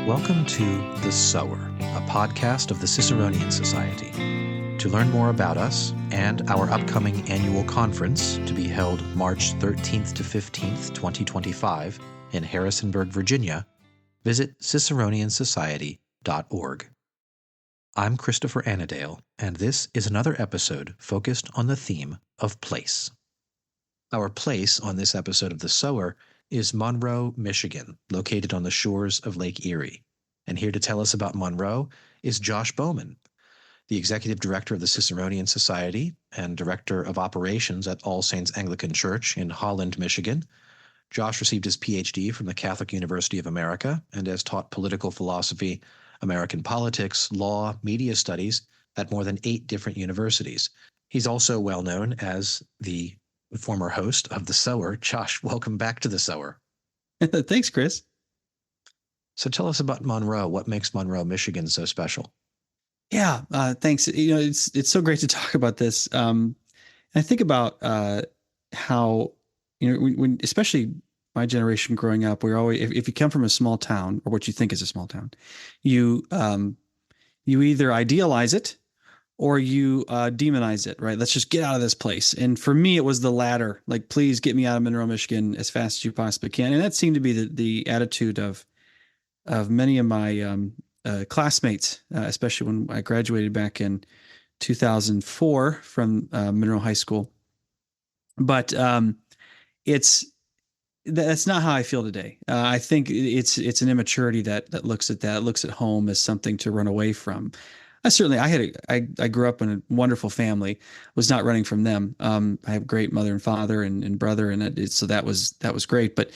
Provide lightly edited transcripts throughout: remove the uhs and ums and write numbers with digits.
Welcome to The Sower, a podcast of the Ciceronian Society. To learn more about us and our upcoming annual conference to be held March 13th to 15th, 2025 in Harrisonburg, Virginia, visit ciceroniansociety.org. I'm Christopher Anadale, and this is another episode focused on the theme of place. Our place on this episode of The Sower is Monroe, Michigan, located on the shores of Lake Erie. And here to tell us about Monroe is Josh Bowman, the Executive Director of the Ciceronian Society and Director of Operations at All Saints Anglican Church in Holland, Michigan. Josh received his PhD from the Catholic University of America and has taught political philosophy, American politics, law, media studies at more than 8 different universities. He's also well known as the former host of The Sower. Josh, welcome back to The Sower. Thanks, Chris. So tell us about Monroe. What makes Monroe, Michigan so special? Yeah, thanks. It's so great to talk about this. I think about how, when especially my generation growing up, we're always, if you come from a small town or what you think is a small town, you either idealize it or you demonize it, right? Let's just get out of this place. And for me, it was the latter. Like, please get me out of Monroe, Michigan as fast as you possibly can. And that seemed to be the attitude of many of my classmates, especially when I graduated back in 2004 from Monroe High School. But that's not how I feel today. I think it's an immaturity that looks at home as something to run away from. I grew up in a wonderful family, was not running from them. I have a great mother and father and brother, and so that was great. But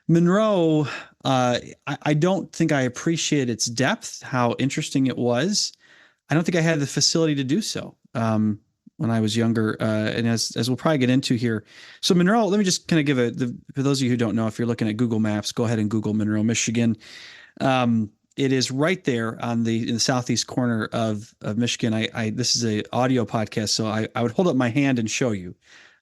Monroe, I don't think I appreciated its depth, how interesting it was. I don't think I had the facility to do so when I was younger, and as we'll probably get into here. So Monroe, let me just kind of give for those of you who don't know, if you're looking at Google Maps, go ahead and Google Monroe, Michigan. It is right there in the southeast corner of Michigan. This is an audio podcast, so I would hold up my hand and show you.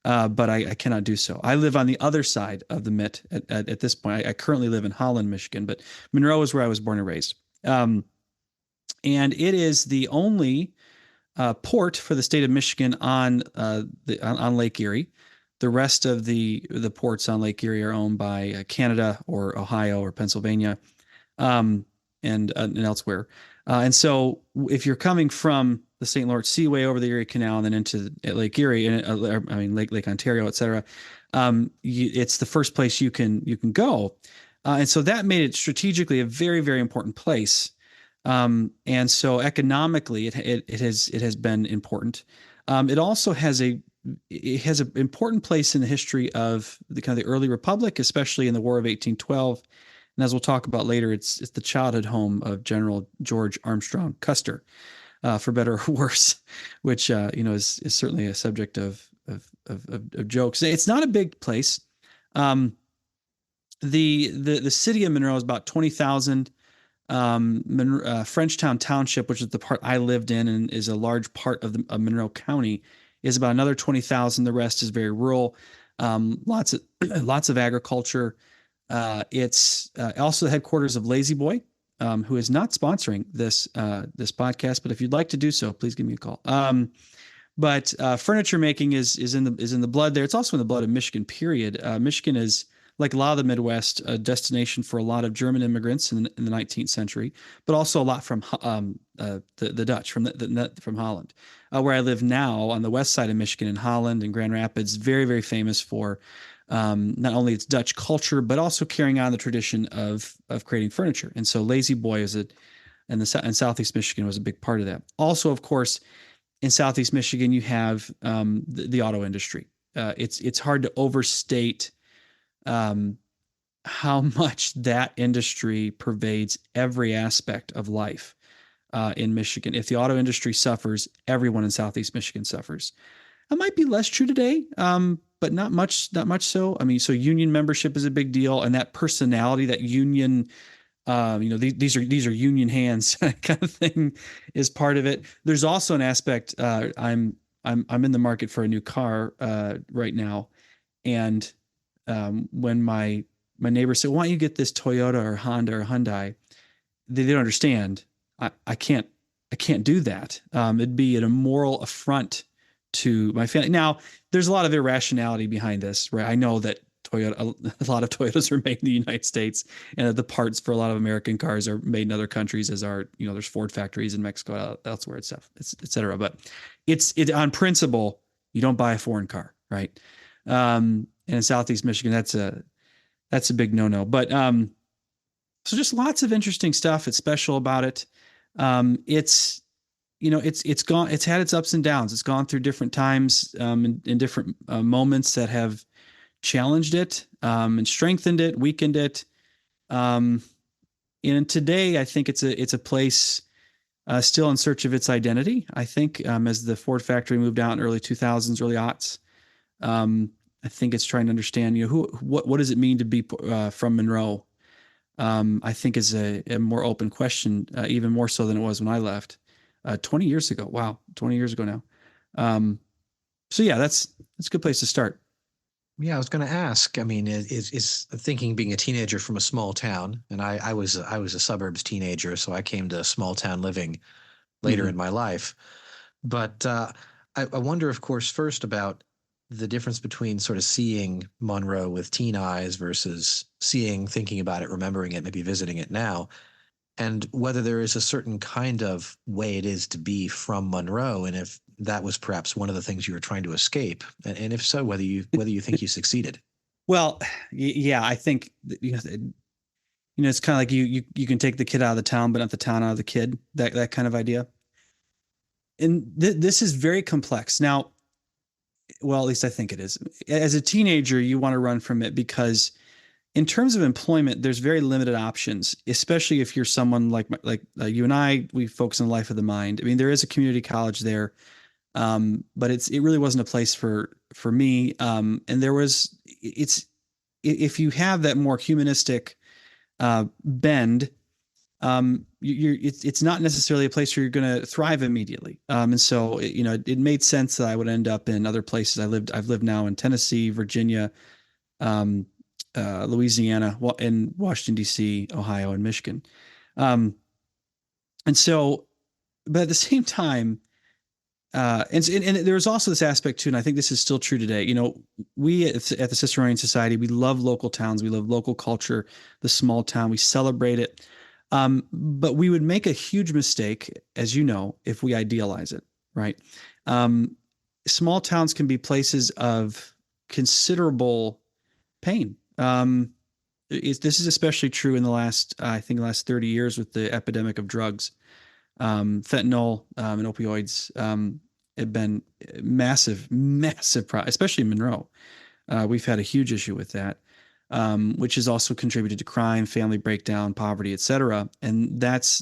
But I cannot do so. I live on the other side of the Mitt at this point. I currently live in Holland, Michigan, but Monroe is where I was born and raised. And it is the only port for the state of Michigan on Lake Erie. The rest of the ports on Lake Erie are owned by Canada or Ohio or Pennsylvania, and elsewhere. And so if you're coming from the St. Lawrence Seaway over the Erie Canal and then into Lake Erie, and Lake Ontario, et cetera, it's the first place you can go. And so that made it strategically a very, very important place. And so economically, it has been important. It also has an important place in the history of the kind of the early republic, especially in the War of 1812. And as we'll talk about later, it's the childhood home of General George Armstrong Custer, for better or worse, which is certainly a subject of jokes. It's not a big place. The city of Monroe is about 20,000. Frenchtown Township, which is the part I lived in and is a large part of Monroe County, is about another 20,000. The rest is very rural. Lots of agriculture. It's also the headquarters of Lazy Boy, who is not sponsoring this podcast, but if you'd like to do so, please give me a call. But furniture making is in the blood there. It's also in the blood of Michigan, period. Michigan is, like a lot of the Midwest, a destination for a lot of German immigrants in the 19th century, but also a lot from the Dutch, from Holland. Where I live now on the west side of Michigan in Holland and Grand Rapids, very, very famous for not only its Dutch culture, but also carrying on the tradition of creating furniture. And so Lazy Boy in Southeast Michigan was a big part of that. Also, of course, in Southeast Michigan, you have the auto industry. It's hard to overstate how much that industry pervades every aspect of life in Michigan. If the auto industry suffers, everyone in Southeast Michigan suffers. That might be less true today, but not much so. I mean, so union membership is a big deal, and that personality, that union, these are union hands kind of thing, is part of it. There's also an aspect. I'm in the market for a new car right now, and when my neighbor said, "Why don't you get this Toyota or Honda or Hyundai?" they don't understand. I can't do that. It'd be an immoral affront to my family. Now, there's a lot of irrationality behind this, right? I know that a lot of Toyotas are made in the United States, and the parts for a lot of American cars are made in other countries, as are, there's Ford factories in Mexico, elsewhere, and stuff, et cetera. But it on principle, you don't buy a foreign car, right? And in Southeast Michigan, that's a big no-no. But so just lots of interesting stuff. It's special about it. It's it's had its ups and downs. It's gone through different times, in different moments that have challenged it, and strengthened it, weakened it. And today, I think it's a place still in search of its identity. I think, as the Ford factory moved out in early 2000s, early aughts, I think it's trying to understand, what does it mean to be from Monroe? I think is a more open question, even more so than it was when I left 20 years ago. Wow, 20 years ago now. So yeah, that's a good place to start. Yeah, I was going to ask. I mean, is thinking being a teenager from a small town, and I was a suburbs teenager, so I came to small town living later Mm-hmm. in my life. But I wonder, of course, first about the difference between sort of seeing Monroe with teen eyes versus seeing, thinking about it, remembering it, maybe visiting it now, and whether there is a certain kind of way it is to be from Monroe, and if that was perhaps one of the things you were trying to escape, and if so, whether you think you succeeded. Well, yeah, I think it's kind of like you can take the kid out of the town, but not the town out of the kid. That kind of idea. And this is very complex. Now, well, at least I think it is. As a teenager, you want to run from it because, in terms of employment, there's very limited options, especially if you're someone like you and I. We focus on life of the mind. I mean, there is a community college there, but it really wasn't a place for me. And there was it's if you have that more humanistic bend, it's not necessarily a place where you're going to thrive immediately. And so it made sense that I would end up in other places. I've lived now in Tennessee, Virginia, um, Louisiana, in Washington D.C., Ohio, and Michigan. Um, and so, but at the same time, and there's also this aspect too, and I think this is still true today. We at the Ciceronian Society, we love local towns, we love local culture, the small town, we celebrate it. But we would make a huge mistake, as you know, if we idealize it, right? Um, Small towns can be places of considerable pain. This is especially true in I think, the last 30 years with the epidemic of drugs. Fentanyl, and opioids have been massive, massive, especially in Monroe. We've had a huge issue with that, which has also contributed to crime, family breakdown, poverty, et cetera. And that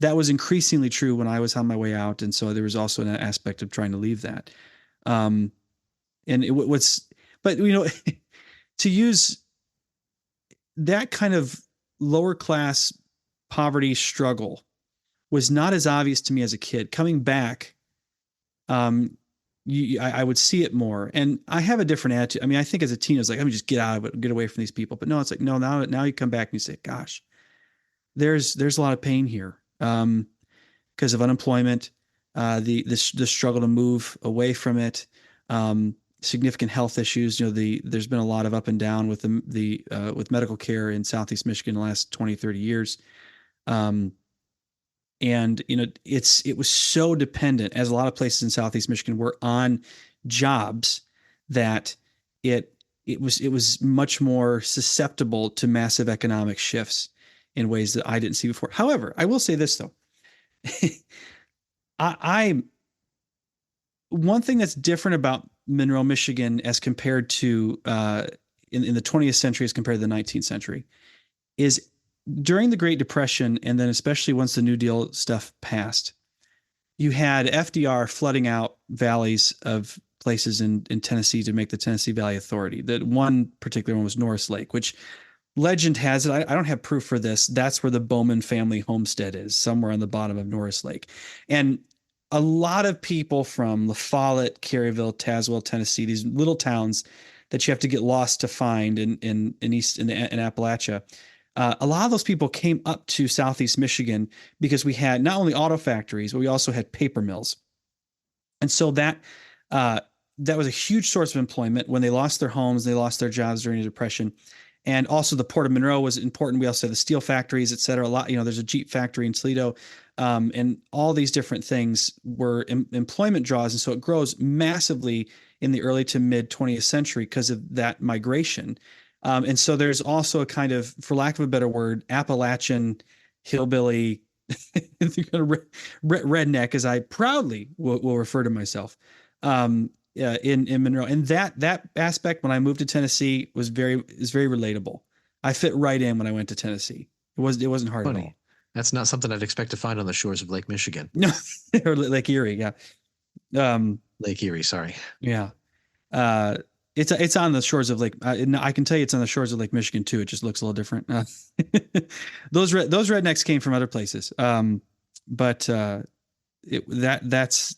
was increasingly true when I was on my way out. And so there was also an aspect of trying to leave that. Um, and but to use that kind of lower class poverty struggle was not as obvious to me as a kid. Coming back, I would see it more, and I have a different attitude. I mean, I think as a teen, I was like, let me just get out of it, get away from these people. But no, it's like, no, now you come back and you say, gosh, there's a lot of pain here, because of unemployment, the struggle to move away from it, significant health issues. There's been a lot of up and down with with medical care in Southeast Michigan in the last 20, 30 years. And it was so dependent, as a lot of places in Southeast Michigan were, on jobs, that it was much more susceptible to massive economic shifts in ways that I didn't see before. However, I will say this though. I One thing that's different about Monroe, Michigan, as compared to in the 20th century as compared to the 19th century, is during the Great Depression, and then especially once the New Deal stuff passed, you had FDR flooding out valleys of places in Tennessee to make the Tennessee Valley Authority. That one particular one was Norris Lake, which legend has it, I don't have proof for this, that's where the Bowman family homestead is, somewhere on the bottom of Norris Lake. And a lot of people from La Follette, Caryville, Tazewell, Tennessee, these little towns that you have to get lost to find in Appalachia, A lot of those people came up to Southeast Michigan because we had not only auto factories, but we also had paper mills. And so uh, that was a huge source of employment when they lost their homes, they lost their jobs during the Depression. And also the Port of Monroe was important. We also had the steel factories, et cetera. A lot, there's a Jeep factory in Toledo, and all these different things were employment draws. And so it grows massively in the early to mid 20th century because of that migration. And so there's also a kind of, for lack of a better word, Appalachian hillbilly redneck, as I proudly will refer to myself, in Monroe. And that aspect, when I moved to Tennessee, is very relatable. I fit right in when I went to Tennessee. It wasn't hard at all. Funny. That's not something I'd expect to find on the shores of Lake Michigan. No, or Lake Erie, yeah. Lake Erie, sorry. Yeah. Uh, it's on the shores of Lake. I can tell you it's on the shores of Lake Michigan too. It just looks a little different. Those rednecks came from other places. But that's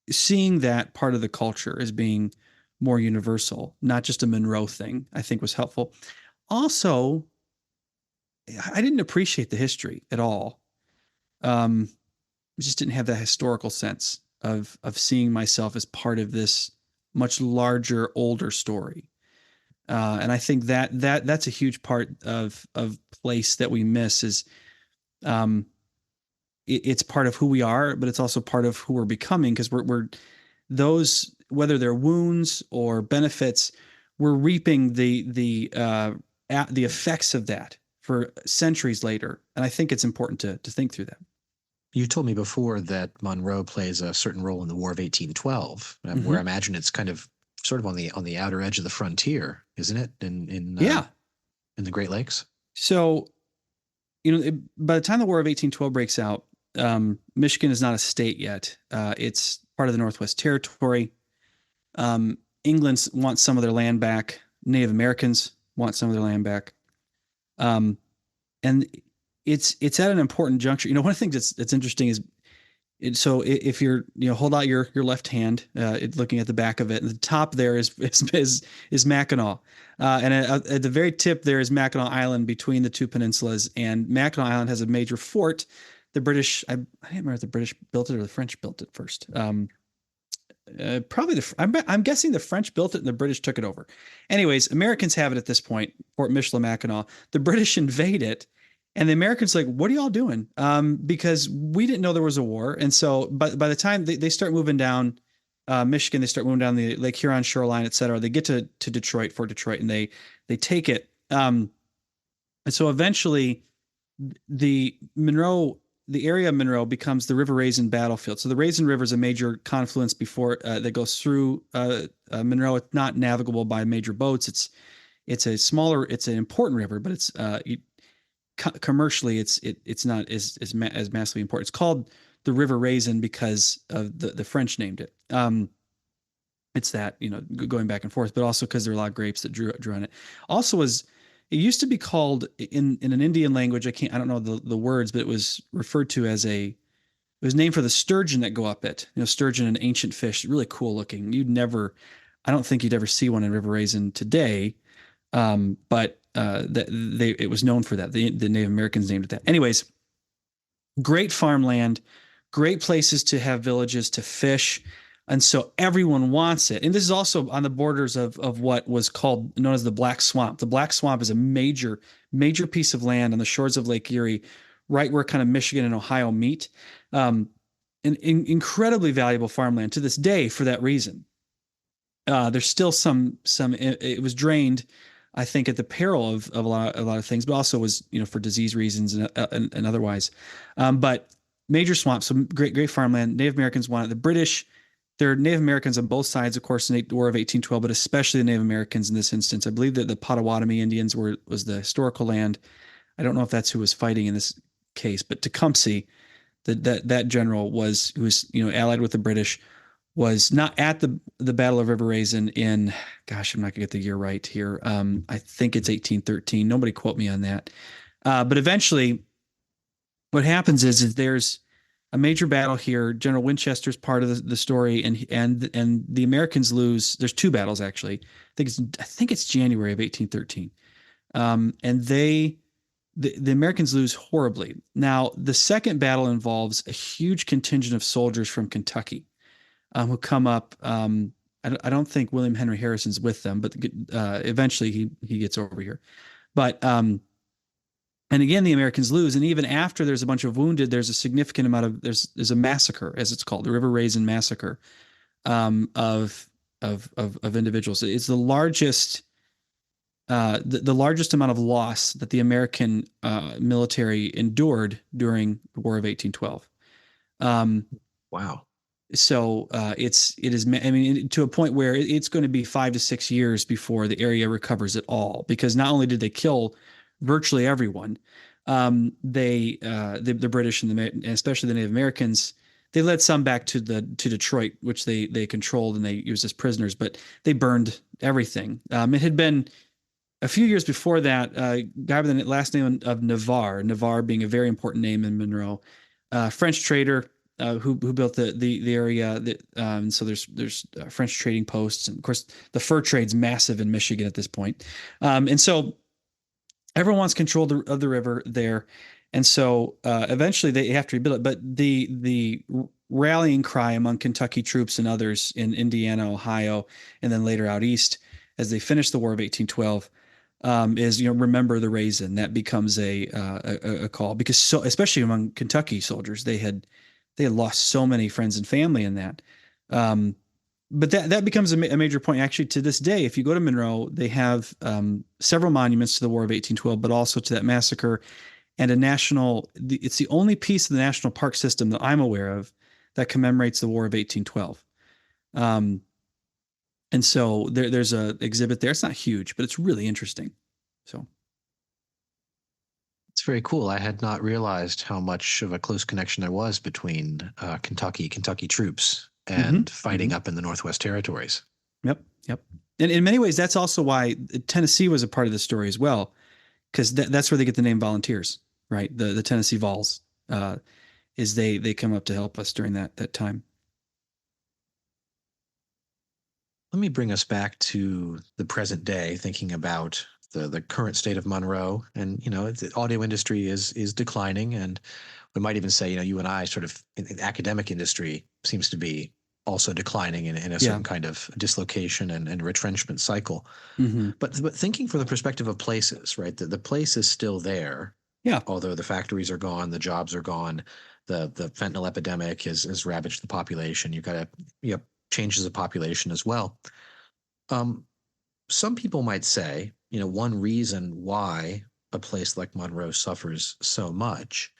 seeing that part of the culture as being more universal, not just a Monroe thing, I think was helpful. Also, I didn't appreciate the history at all. I just didn't have that historical sense of seeing myself as part of this much larger, older story. And I think that's a huge part of place that we miss is um, it's part of who we are, but it's also part of who we're becoming because we're those, whether they're wounds or benefits, we're reaping the effects of that for centuries later. And I think it's important to think through that. You told me before that Monroe plays a certain role in the War of 1812, where I imagine it's kind of sort of on the outer edge of the frontier, isn't it? Yeah. In the Great Lakes. So, by the time the War of 1812 breaks out, Michigan is not a state yet. It's part of the Northwest Territory. England wants some of their land back. Native Americans want some of their land back. And it's at an important juncture. One of the things that's interesting is so if you're hold out your left hand, looking at the back of it, and the top there is Mackinac, and at the very tip there is Mackinac Island between the two peninsulas, and Mackinac Island has a major fort. The British, I can't remember if the British built it or the French built it first. Probably I'm guessing the French built it and the British took it over. Anyways, Americans have it at this point, Fort Michilimackinac. The British invade it, and the Americans like, what are y'all doing? Because we didn't know there was a war. And so by the time they start moving down Michigan, they start moving down the Lake Huron shoreline, et cetera. They get to Detroit, Fort Detroit, and they take it. And so eventually the area of Monroe becomes the River Raisin battlefield. So the Raisin River is a major confluence before that goes through Monroe. It's not navigable by major boats. It's an important river, but it's commercially it's not as massively important. It's called the River Raisin because of the French named it. It's that, going back and forth, but also because there are a lot of grapes that drew on it. Also it used to be called in an Indian language. I don't know the words, but it was referred to as it was named for the sturgeon that go up it. Sturgeon, an ancient fish, really cool looking. I don't think you'd ever see one in River Raisin today. But it was known for that. The Native Americans named it that. Anyways, great farmland, great places to have villages to fish. And so everyone wants it. And this is also on the borders of what was known as the Black Swamp. The Black Swamp is a major, major piece of land on the shores of Lake Erie, right where kind of Michigan and Ohio meet. An incredibly valuable farmland to this day for that reason. There's still it was drained, I think, at the peril of a lot of things, but also was, for disease reasons and otherwise. But major swamps, some great farmland. Native Americans want it. The British, there are Native Americans on both sides, of course, in the War of 1812, but especially the Native Americans in this instance. I believe that the Potawatomi Indians was the historical land. I don't know if that's who was fighting in this case, but Tecumseh, that general who was allied with the British, was not at the Battle of River Raisin in, gosh, I'm not gonna get the year right here. I think it's 1813. Nobody quote me on that. But eventually, what happens is there's a major battle here. General Winchester's part of the story, and the Americans lose. There's two battles actually. I think it's January of 1813. And the Americans lose horribly. Now, the second battle involves a huge contingent of soldiers from Kentucky who come up. I don't think William Henry Harrison's with them, but eventually he gets over here. But and again, the Americans lose. And even after there's a bunch of wounded, there's a significant amount of there's a massacre, as it's called, the River Raisin Massacre, of individuals. It's the largest the largest amount of loss that the American military endured during the War of 1812. Um, Wow. so it is, I mean, to a point where it's going to be 5 to 6 years before the area recovers at all, because not only did they kill virtually everyone, the British and especially the Native Americans, they led some back to Detroit, which they controlled and they used as prisoners, but they burned everything. It had been a few years before that, a guy by the last name of Navarre being a very important name in Monroe, French trader who built the area. So there's French trading posts, and of course the fur trade's massive in Michigan at this point, and so everyone wants control of the river there, and so eventually they have to rebuild it. But the rallying cry among Kentucky troops and others in Indiana, Ohio, and then later out east as they finish the War of 1812 is remember the raisin. That becomes a call, because especially among Kentucky soldiers, they had lost so many friends and family in that. But that becomes a major point. Actually, to this day, if you go to Monroe, they have several monuments to the War of 1812, but also to that massacre, and it's the only piece of the national park system that I'm aware of that commemorates the War of 1812. And so there's a exhibit there. It's not huge, but it's really interesting. So It's very cool. I had not realized how much of a close connection there was between Kentucky troops and fighting up in the Northwest Territories. Yep. And in many ways, that's also why Tennessee was a part of the story as well, because that's where they get the name Volunteers, right? The Tennessee Vols is they come up to help us during that time. Let me bring us back to the present day, thinking about the current state of Monroe. And, the audio industry is declining. And we might even say, you and I sort of in the academic industry seems to be also declining in a certain kind of dislocation and retrenchment cycle. But thinking from the perspective of places, right? The place is still there. Yeah. Although the factories are gone, the jobs are gone, the fentanyl epidemic has ravaged the population. You've got changes of population as well. Some people might say, one reason why a place like Monroe suffers so much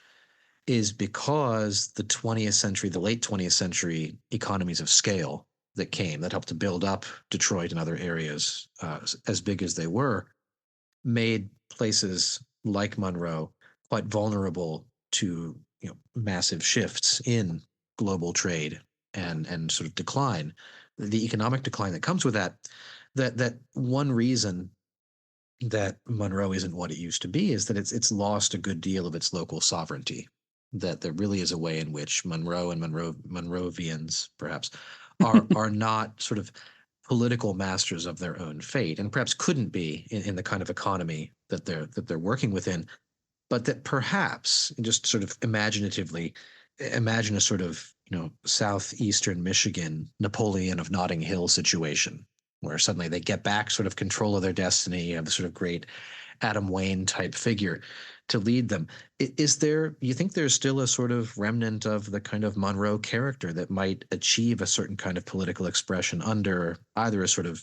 is because the 20th century, the late 20th century economies of scale that helped to build up Detroit and other areas as big as they were, made places like Monroe quite vulnerable to massive shifts in global trade and sort of decline, the economic decline that comes with that one reason that Monroe isn't what it used to be is that it's lost a good deal of its local sovereignty. That there really is a way in which Monroe and Monrovians perhaps are not sort of political masters of their own fate, and perhaps couldn't be in the kind of economy that they're working within, but that perhaps, just sort of imaginatively, imagine a sort of southeastern Michigan Napoleon of Notting Hill situation, where suddenly they get back sort of control of their destiny. You have the sort of great Adam Wayne type figure to lead them. You think there's still a sort of remnant of the kind of Monroe character that might achieve a certain kind of political expression under either a sort of,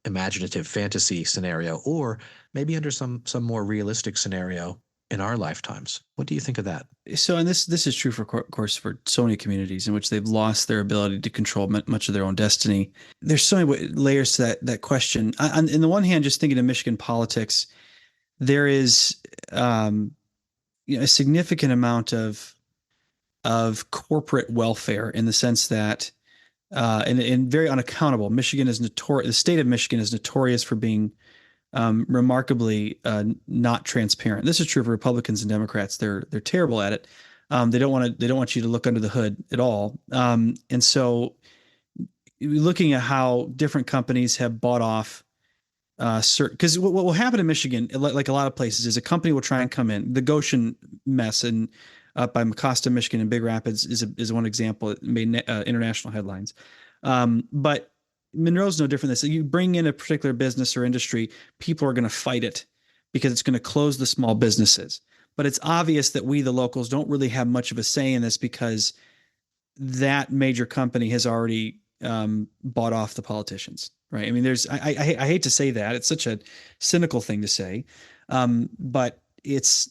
imaginative fantasy scenario, or maybe under some more realistic scenario in our lifetimes? What do you think of that? So, and this is true of course for so many communities in which they've lost their ability to control much of their own destiny. There's so many layers to that question. On the one hand, just thinking of Michigan politics, there is a significant amount of corporate welfare, in the sense that and very unaccountable. Michigan is notorious. The state of Michigan is notorious for being remarkably not transparent. This is true for Republicans and Democrats. They're terrible at it. They don't want you to look under the hood at all. And so, looking at how different companies have bought off certain, because what will happen in Michigan, like a lot of places, is a company will try and come in. The Goshen mess and up by Mecosta, Michigan, and Big Rapids is one example. It made international headlines. But Monroe's no different than this. You bring in a particular business or industry, people are going to fight it because it's going to close the small businesses. But it's obvious that we, the locals, don't really have much of a say in this because that major company has already bought off the politicians, right? I mean, I hate to say that, it's such a cynical thing to say, but it's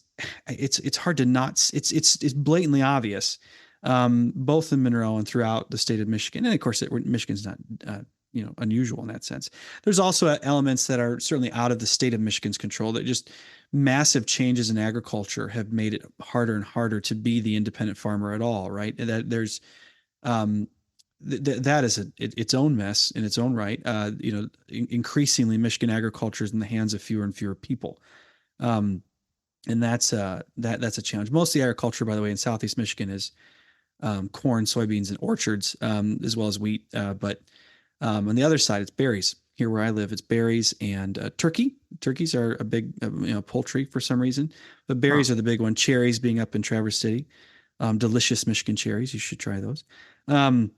hard to not, it's blatantly obvious, both in Monroe and throughout the state of Michigan, and of course, Michigan's not unusual in that sense. There's also elements that are certainly out of the state of Michigan's control, that just massive changes in agriculture have made it harder and harder to be the independent farmer at all, right? And that there's um, that is its own mess in its own right. Increasingly, Michigan agriculture is in the hands of fewer and fewer people, um, and that's a challenge. Most of the agriculture, by the way, in Southeast Michigan is corn, soybeans, and orchards, as well as wheat. But on the other side, it's berries. Here where I live, it's berries and turkey. Turkeys are a big, poultry for some reason, but Huh. berries are the big one. Cherries being up in Traverse City, delicious Michigan cherries. You should try those. Um,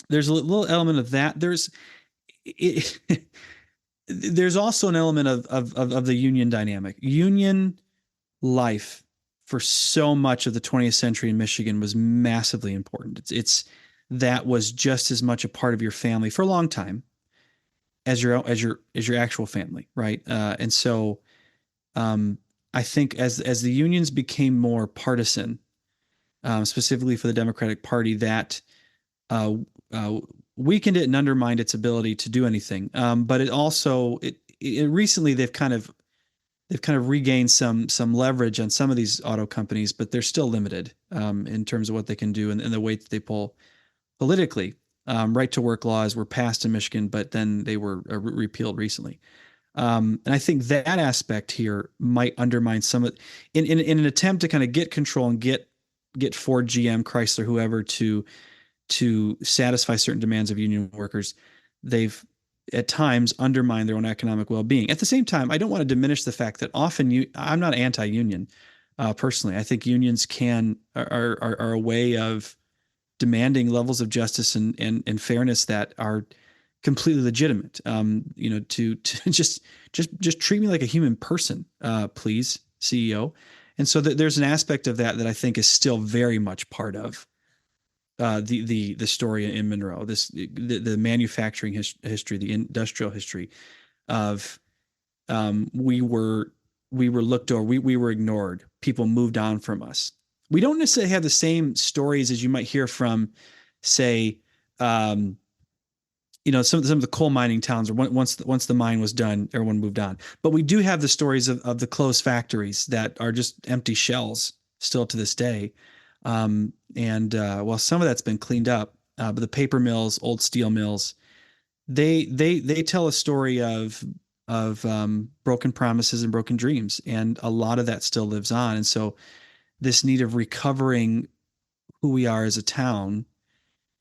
there's a little element of that. It, there's also an element of the union dynamic. Union life for so much of the 20th century in Michigan was massively important. It's that was just as much a part of your family for a long time as your actual family, right? And so um, I think as the unions became more partisan, specifically for the Democratic Party, that uh, uh, weakened it and undermined its ability to do anything. But it also it recently they've kind of regained some leverage on some of these auto companies, but they're still limited in terms of what they can do and the weight that they pull politically. Right to work laws were passed in Michigan, but then they were repealed recently. And I think that aspect here might undermine some of in an attempt to kind of get control and get Ford, GM, Chrysler, whoever to satisfy certain demands of union workers. They've at times undermined their own economic well-being. At the same time, I don't want to diminish the fact that often I'm not anti-union personally. I think unions are a way of demanding levels of justice and fairness that are completely legitimate. To just treat me like a human person, please, CEO. And so there's an aspect of that I think is still very much part of the story in Monroe, the manufacturing history, the industrial history of we were looked over, we were ignored, people moved on from us. We don't necessarily have the same stories as you might hear from, say, um, some of the coal mining towns, or once the mine was done, everyone moved on. But we do have the stories of the closed factories that are just empty shells still to this day. And Well, some of that's been cleaned up, but the paper mills, old steel mills, they tell a story of broken promises and broken dreams, and a lot of that still lives on. And so this need of recovering who we are as a town,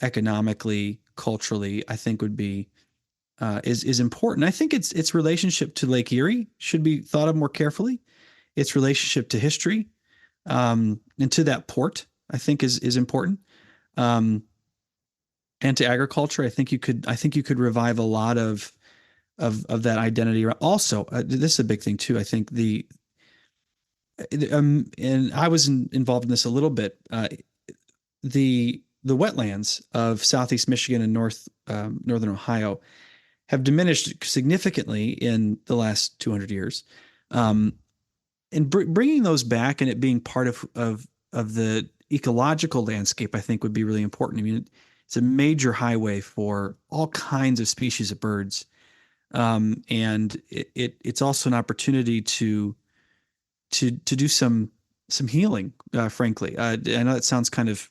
economically, culturally, I think would be is important. I think its relationship to Lake Erie should be thought of more carefully. Its relationship to history, and to that port, I think is important. Um, and to agriculture, I think you could revive a lot of that identity. Also, this is a big thing too. I think and I was involved in this a little bit. The wetlands of Southeast Michigan and northern Ohio have diminished significantly in the last 200 years. Um, and bringing those back and it being part of the ecological landscape, I think would be really important. I mean, it's a major highway for all kinds of species of birds, and it's also an opportunity to do some healing. Frankly, I know that sounds kind of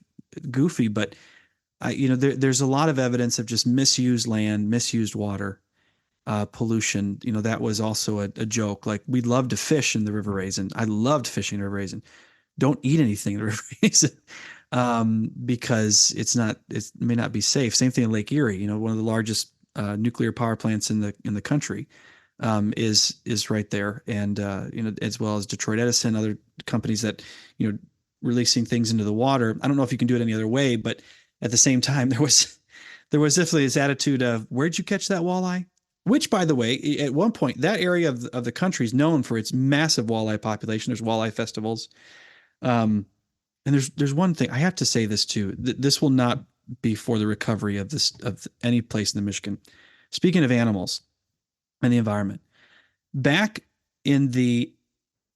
goofy, but there's a lot of evidence of just misused land, misused water, pollution. That was also a joke. Like, we'd love to fish in the River Raisin. I loved fishing in the River Raisin. Don't eat anything in the River Raisin, because it may not be safe. Same thing in Lake Erie. One of the largest nuclear power plants in the country. is right there, and as well as Detroit Edison, other companies that releasing things into the water. I don't know if you can do it any other way, but at the same time, there was definitely this attitude of where'd you catch that walleye? Which, by the way, at one point, that area of the country is known for its massive walleye population. There's walleye festivals. And there's one thing I have to say this too. This will not be for the recovery of any place in the Michigan. Speaking of animals and the environment, back in the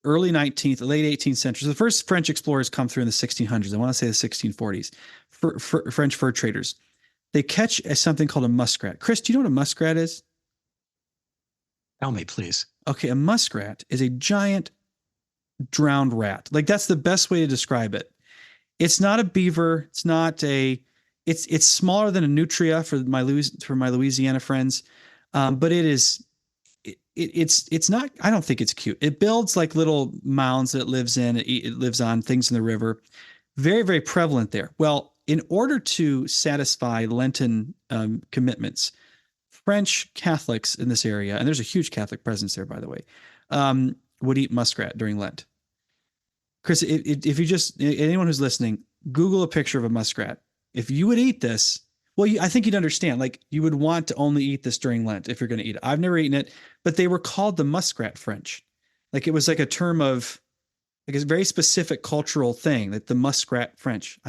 early 19th, late 18th century, so the first French explorers come through in the 1600s. I want to say the 1640s. French fur traders. They catch something called a muskrat. Chris, do you know what a muskrat is? Tell me, please. Okay, a muskrat is a giant drowned rat. Like that's the best way to describe it. It's not a beaver. It's not a. It's smaller than a nutria for my Louisiana friends, but it is. It's not. I don't think it's cute. It builds like little mounds that it lives in. It lives on things in the river. Very very prevalent there. Well, in order to satisfy Lenten commitments, French Catholics in this area, and there's a huge Catholic presence there, by the way, would eat muskrat during Lent. Chris, if you just, anyone who's listening, Google a picture of a muskrat. If you would eat this, well, I think you'd understand. Like you would want to only eat this during Lent if you're going to eat it. I've never eaten it, but they were called the muskrat French. Like it was like a term of, like a very specific cultural thing, that the muskrat French.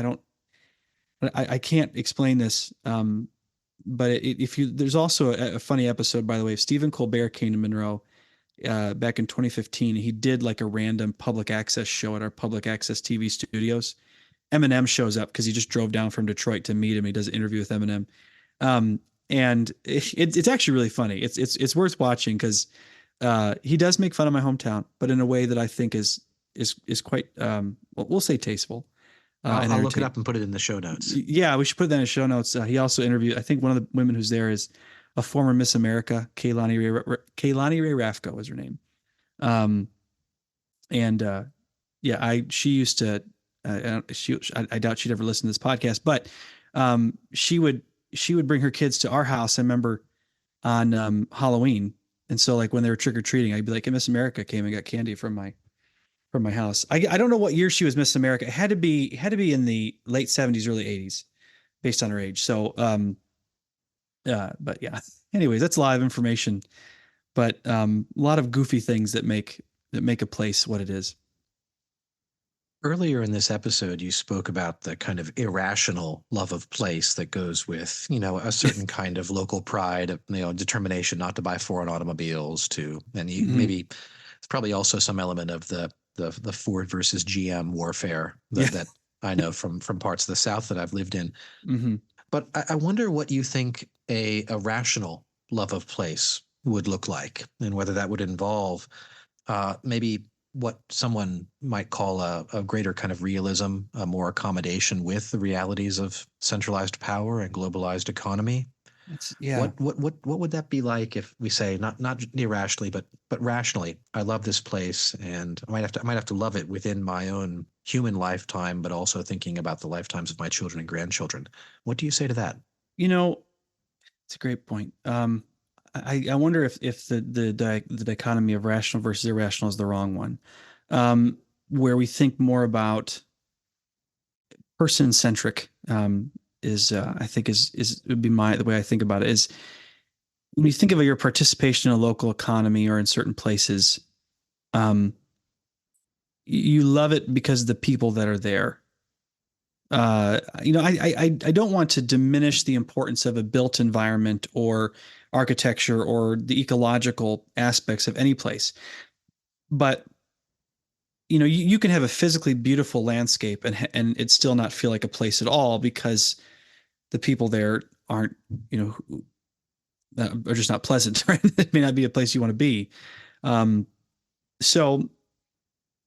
I can't explain this. But there's also a funny episode, by the way. Stephen Colbert came to Monroe back in 2015. He did like a random public access show at our public access TV studios. Eminem shows up because he just drove down from Detroit to meet him. He does an interview with Eminem, and it's actually really funny. It's worth watching because he does make fun of my hometown, but in a way that I think is quite we'll say tasteful. I'll look it up and put it in the show notes. Yeah, we should put that in the show notes. He also interviewed, I think one of the women who's there is a former Miss America, Kaylani Ray Rafko was her name. She used to, I doubt she'd ever listen to this podcast, but she would bring her kids to our house. I remember on Halloween. And so like when they were trick or treating, I'd be like, hey, Miss America came and got candy from my house. I don't know what year she was Miss America. It had to be in the late 70s, early 80s, based on her age. So, but yeah. Anyways, that's a lot of information, but a lot of goofy things that make a place what it is. Earlier in this episode, you spoke about the kind of irrational love of place that goes with, a certain kind of local pride, determination not to buy foreign automobiles and maybe it's probably also some element of the Ford versus GM warfare that I know from parts of the South that I've lived in. Mm-hmm. But I wonder what you think a rational love of place would look like, and whether that would involve maybe what someone might call a greater kind of realism, a more accommodation with the realities of centralized power and globalized economy. What would that be like if we say not irrationally but rationally? I love this place, and I might have to love it within my own human lifetime, but also thinking about the lifetimes of my children and grandchildren. What do you say to that? It's a great point. I wonder if the dichotomy of rational versus irrational is the wrong one, where we think more about person centric. I think would be the way I think about it is when you think of your participation in a local economy or in certain places, you love it because of the people that are there. I don't want to diminish the importance of a built environment or architecture or the ecological aspects of any place, but you can have a physically beautiful landscape and it still not feel like a place at all because the people there aren't, are just not pleasant, right? It may not be a place you want to be. So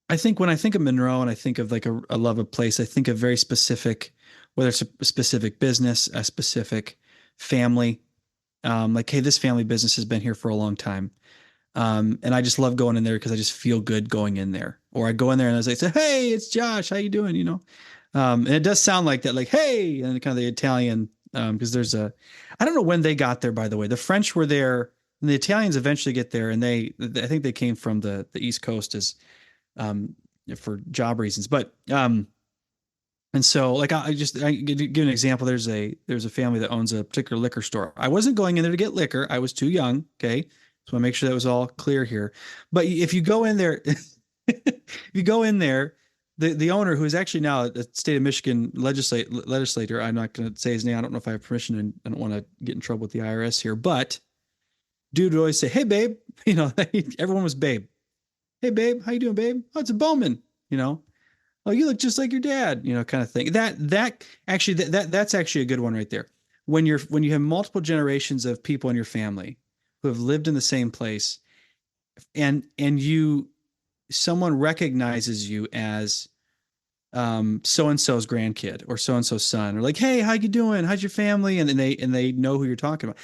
I think when I think of Monroe and I think of like a love of place, I think of very specific, whether it's a specific business, a specific family, like, hey, this family business has been here for a long time. And I just love going in there because I just feel good going in there. Or I go in there and I say, hey, it's Josh. How you doing? And it does sound like that, like, hey, and kind of the Italian, because I don't know when they got there, by the way. The French were there And the Italians eventually get there, and I think they came from the East Coast as um, for job reasons. But and so like I give an example. There's a family that owns a particular liquor store. I wasn't going in there to get liquor. I was too young. Okay, so I make sure that was all clear here. But if you go in there, if you go in there, the owner, who is actually now a state of Michigan legislator, I'm not going to say his name. I don't know if I have permission, and I don't want to get in trouble with the IRS here. But dude would always say, "Hey, babe," everyone was babe. "Hey, babe, how you doing, babe?" "Oh, it's a Bowman," "Oh, you look just like your dad," kind of thing. That's actually a good one right there. When you have multiple generations of people in your family who have lived in the same place, and someone recognizes you as so and so's grandkid or so and so's son, or like, "Hey, how you doing? How's your family?" And they know who you're talking about.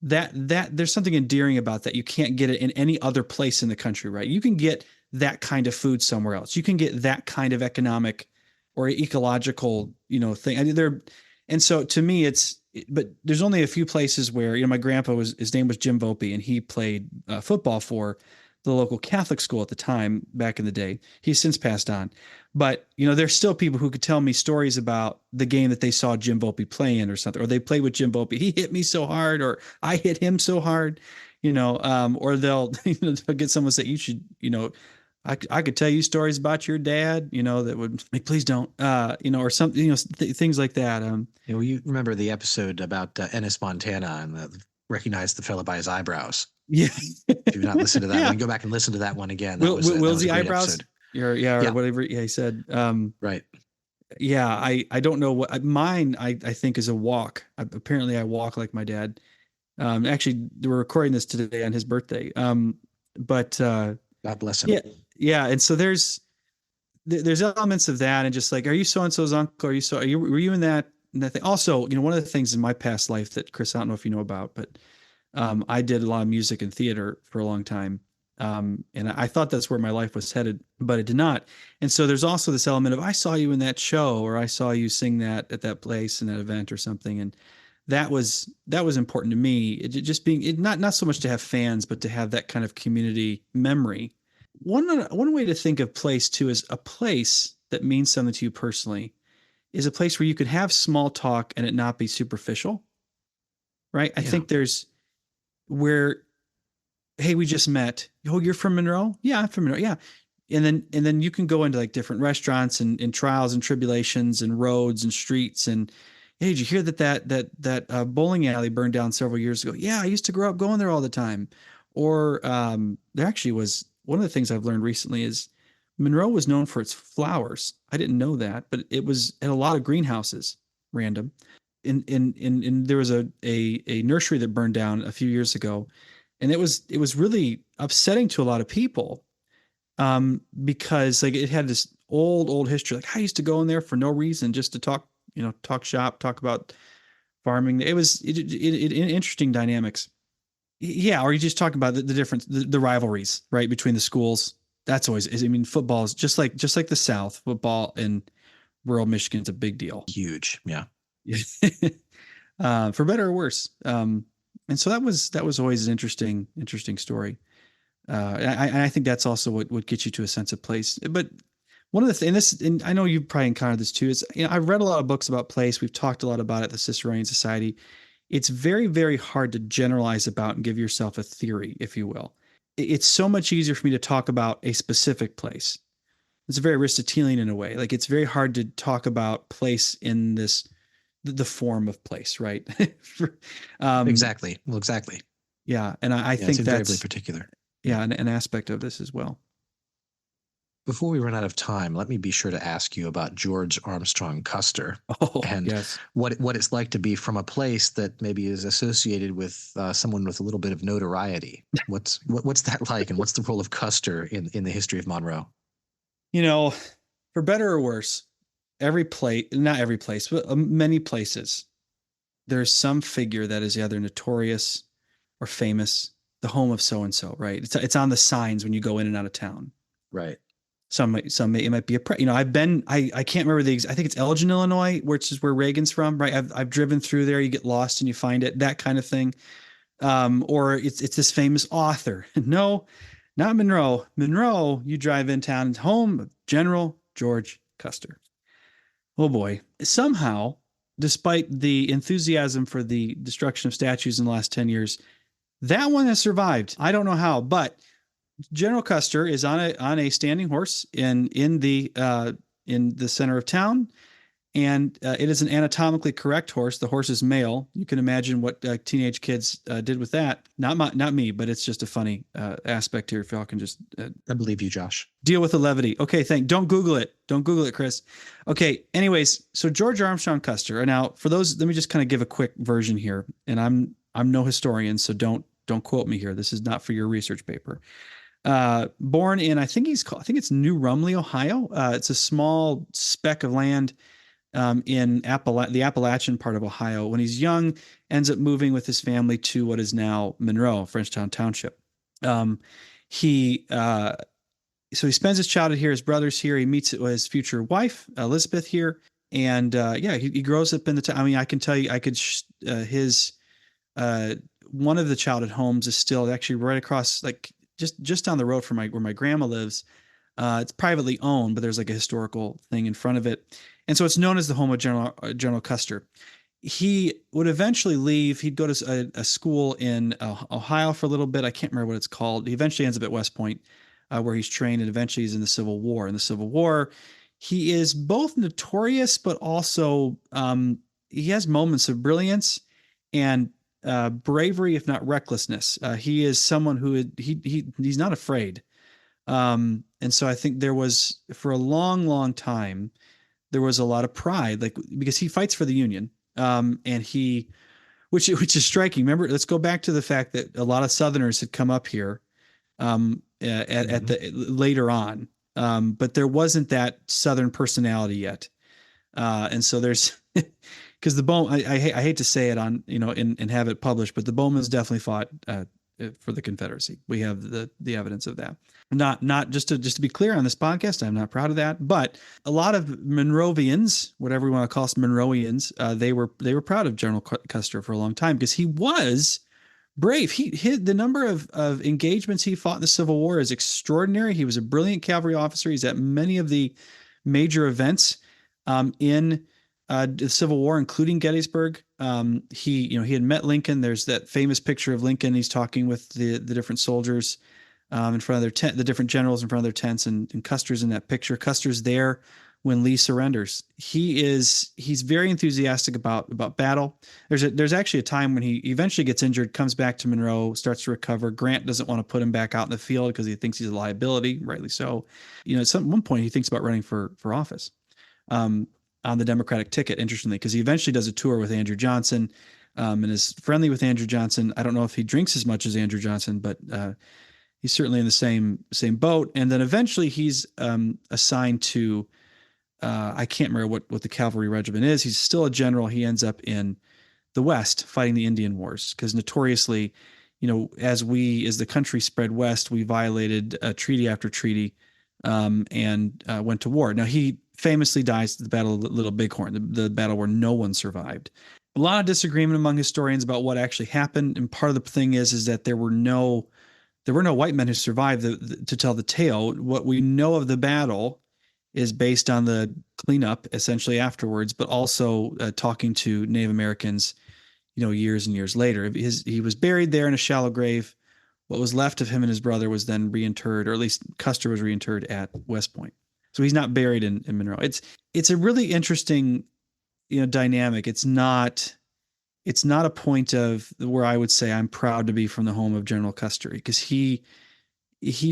That there's something endearing about that. You can't get it in any other place in the country, right? You can get that kind of food somewhere else. You can get that kind of economic or ecological, thing. I mean, and so to me, but there's only a few places where, my grandpa his name was Jim Volpe, and he played football for the local Catholic school at the time back in the day. He's since passed on. But, there's still people who could tell me stories about the game that they saw Jim Volpe play in or something, or they played with Jim Volpe. He hit me so hard, or I hit him so hard, or they'll, they'll get someone say, "You should, I could tell you stories about your dad, that would like, please don't, or something, things like that." Well, you remember the episode about Ennis Montana and recognize the fellow by his eyebrows. Yeah. If you've not listened to that Yeah. one, go back and listen to that one again. Will's the eyebrows? Episode. Or whatever. Yeah, he said. Right. Yeah, I don't know what mine. I think is a walk. Apparently, I walk like my dad. Actually, we're recording this today on his birthday. But God bless him. Yeah, yeah, and so there's elements of that, and just like, are you so and so's uncle? Were you in that thing? Also, one of the things in my past life that, Chris, I don't know if you know about, but I did a lot of music and theater for a long time. And I thought that's where my life was headed, but it did not. And so there's also this element of, I saw you in that show, or I saw you sing that at that place in that event or something. And that was important to me. It just being not so much to have fans, but to have that kind of community memory. One way to think of place too is a place that means something to you personally is a place where you could have small talk and it not be superficial. Right. I think there's where, "Hey, we just met. Oh, you're from Monroe?" "Yeah, I'm from Monroe." "Yeah." And then you can go into like different restaurants and trials and tribulations and roads and streets. And, "Hey, did you hear that bowling alley burned down several years ago?" "Yeah, I used to grow up going there all the time." Or there actually was one of the things I've learned recently is Monroe was known for its flowers. I didn't know that, but it was at a lot of greenhouses, random. In there was a nursery that burned down a few years ago, and it was really upsetting to a lot of people, because like it had this old history. Like, I used to go in there for no reason, just to talk shop, talk about farming. It was interesting dynamics. Yeah, or you just talk about the difference, the rivalries, right, between the schools. That's always, I mean, football is just like the South. Football in rural Michigan is a big deal. Huge, yeah. For better or worse. And so that was always an interesting story. I think that's also what gets you to a sense of place. But one of the things, and I know you've probably encountered this too, is, I've read a lot of books about place. We've talked a lot about it at the Ciceronian Society. It's very, very hard to generalize about and give yourself a theory, if you will. It's so much easier for me to talk about a specific place. It's very Aristotelian in a way. Like, it's very hard to talk about place in the form of place, right? Exactly. Well, exactly. Yeah, and I think it's that's incredibly particular. Yeah, an aspect of this as well. Before we run out of time, let me be sure to ask you about George Armstrong Custer, and yes. what it's like to be from a place that maybe is associated with someone with a little bit of notoriety. What's that like, and what's the role of Custer in the history of Monroe? For better or worse, not every place, but many places, there's some figure that is either notorious or famous, the home of so and so, right? It's on the signs when you go in and out of town. Right. It might be I can't remember I think it's Elgin, Illinois, which is where Reagan's from, right? I've driven through there. You get lost and you find it, that kind of thing. Or it's this famous author. No, not Monroe. Monroe, you drive in town, home of General George Custer. Oh boy. Somehow, despite the enthusiasm for the destruction of statues in the last 10 years, that one has survived. I don't know how, but General Custer is on a standing horse in the center of town, and it is an anatomically correct horse. The horse is male. You can imagine what teenage kids did with that. Not me, but it's just a funny aspect here. If y'all can just I believe you, Josh. deal with the levity. Okay, Don't Google it. Don't Google it, Chris. Okay. Anyways, so George Armstrong Custer. Now, for those, let me just kind of give a quick version here. And I'm no historian, so don't quote me here. This is not for your research paper. Born in, I think it's New Rumley, Ohio. It's a small speck of land in the Appalachian part of Ohio. When he's young, ends up moving with his family to what is now Monroe, Frenchtown Township. He So he spends his childhood here. His brother's here. He meets his future wife, Elizabeth, here, and he grows up in the town. I mean, I can tell you, his one of the childhood homes is still actually right across, like just down the road from where my grandma lives. It's privately owned, but there's like a historical thing in front of it. And so it's known as the home of General Custer. He would eventually leave. He'd go to a school in Ohio for a little bit. I can't remember what it's called. He eventually ends up at West Point, where he's trained, and eventually he's in the Civil War. In the Civil War, he is both notorious, but also he has moments of brilliance and bravery, if not recklessness. He is someone who he's not afraid. And so I think there was, for a long, long time, there was a lot of pride, like, because he fights for the Union. And which is striking. Remember, let's go back to the fact that a lot of Southerners had come up here, at the later on. But there wasn't that Southern personality yet. And so there's, because the Bowman, I hate to say it on, and have it published, but the Bowmans definitely fought, for the Confederacy. We have the evidence of that. Not just to be clear on this podcast, I'm not proud of that, but a lot of Monrovians, whatever we want to call us, Monroeans, they were proud of General Custer for a long time because he was brave. The number of engagements he fought in the Civil War is extraordinary. He was a brilliant cavalry officer. He's at many of the major events in the Civil War, including Gettysburg. He had met Lincoln. There's that famous picture of Lincoln. He's talking with the different soldiers in front of their tent, the different generals in front of their tents, and Custer's in that picture. Custer's there when Lee surrenders. He's very enthusiastic about battle. There's actually a time when he eventually gets injured, comes back to Monroe, starts to recover. Grant doesn't want to put him back out in the field because he thinks he's a liability, rightly so. At one point he thinks about running for office. On the Democratic ticket, interestingly, because he eventually does a tour with Andrew Johnson, and is friendly with Andrew Johnson. I don't know if he drinks as much as Andrew Johnson, but he's certainly in the same boat. And then eventually he's assigned to, I can't remember what the cavalry regiment is. He's still a general. He ends up in the West fighting the Indian Wars, because notoriously, as the country spread west, we violated treaty after treaty, and went to war. Now, he famously dies at the Battle of Little Bighorn, the battle where no one survived. A lot of disagreement among historians about what actually happened, and part of the thing is that there were no white men who survived to tell the tale. What we know of the battle is based on the cleanup essentially afterwards, but also talking to Native Americans, years and years later. He was buried there in a shallow grave. What was left of him and his brother was then reinterred, or at least Custer was reinterred at West Point. So he's not buried in Monroe. It's a really interesting, dynamic. It's not a point of where I would say I'm proud to be from the home of General Custer, because he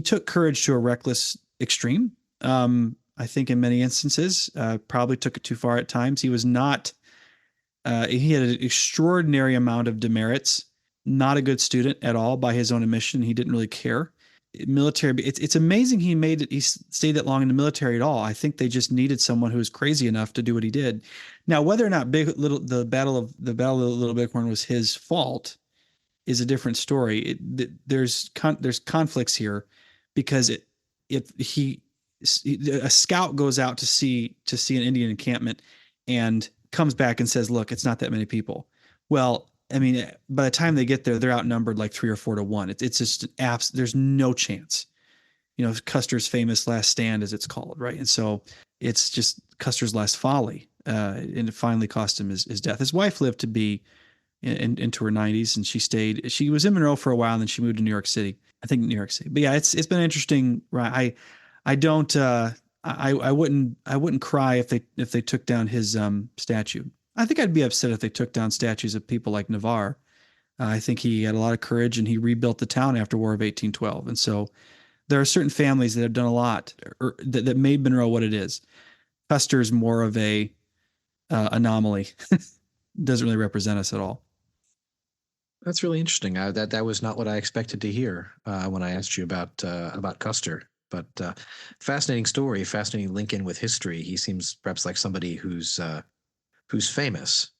took courage to a reckless extreme. I think in many instances, probably took it too far at times. He was not. He had an extraordinary amount of demerits. Not a good student at all by his own admission. He didn't really care. Military. It's amazing he stayed that long in the military at all. I think they just needed someone who was crazy enough to do what he did. Now, whether or not the battle of Little Bighorn was his fault is a different story. There's conflicts here, because a scout goes out to see an Indian encampment and comes back and says, "Look, it's not that many people." Well, I mean, by the time they get there, they're outnumbered like 3 or 4 to 1. It's just apps. There's no chance. Custer's famous last stand, as it's called, right? And so it's just Custer's last folly, and it finally cost him his death. His wife lived to be into her 90s, and she stayed. She was in Monroe for a while, and then she moved to New York City. I think New York City. But yeah, it's been interesting. Right? I don't. I wouldn't cry if they took down his statue. I think I'd be upset if they took down statues of people like Navarre. I think he had a lot of courage, and he rebuilt the town after War of 1812. And so there are certain families that have done a lot, or that made Monroe what it is. Custer is more of a anomaly. Doesn't really represent us at all. That's really interesting. That was not what I expected to hear when I asked you about Custer. But fascinating story, fascinating link in with history. He seems perhaps like somebody who's famous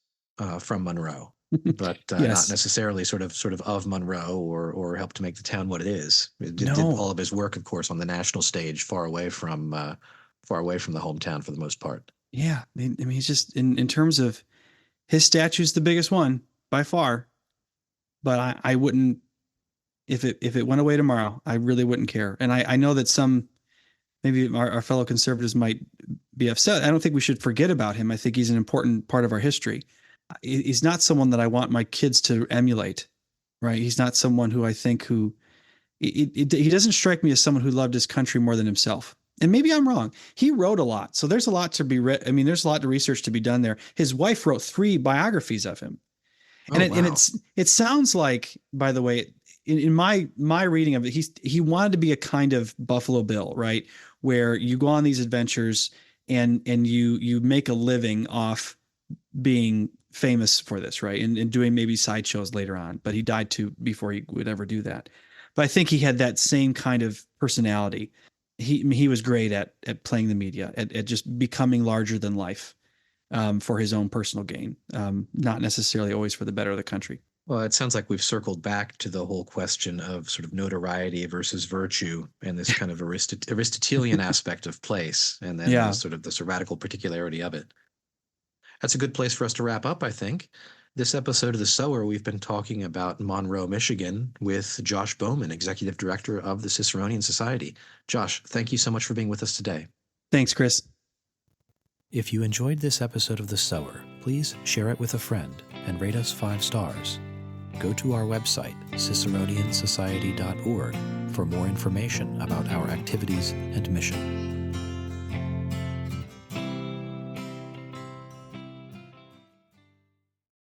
from Monroe, but Yes. not necessarily sort of Monroe or helped to make the town what it is. It did No. all of his work, of course, on the national stage, far away from the hometown for the most part. Yeah. I mean, he's just in terms of his statue's the biggest one by far. But I wouldn't, if it went away tomorrow, I really wouldn't care. And I know that some, maybe our fellow conservatives might be upset. I don't think we should forget about him. I think he's an important part of our history. He's not someone that I want my kids to emulate, right? He's not someone who I think he doesn't strike me as someone who loved his country more than himself. And maybe I'm wrong. He wrote a lot. So there's a lot to be read. I mean, there's a lot of research to be done there. His wife wrote 3 biographies of him. Oh, And wow. it sounds like, by the way, in my reading of it, he wanted to be a kind of Buffalo Bill, right? Where you go on these adventures and you make a living off being famous for this, right? And doing maybe sideshows later on. But he died before he would ever do that. But I think he had that same kind of personality. He was great at playing the media, at just becoming larger than life. For his own personal gain, not necessarily always for the better of the country. Well, it sounds like we've circled back to the whole question of sort of notoriety versus virtue and this kind of Aristotelian aspect of place, and then Yeah. the radical particularity of it. That's a good place for us to wrap up, I think. This episode of The Sower, we've been talking about Monroe, Michigan, with Josh Bowman, Executive Director of the Ciceronian Society. Josh, thank you so much for being with us today. Thanks, Chris. If you enjoyed this episode of The Sower, please share it with a friend and rate us 5 stars. Go to our website, ciceroniansociety.org, for more information about our activities and mission.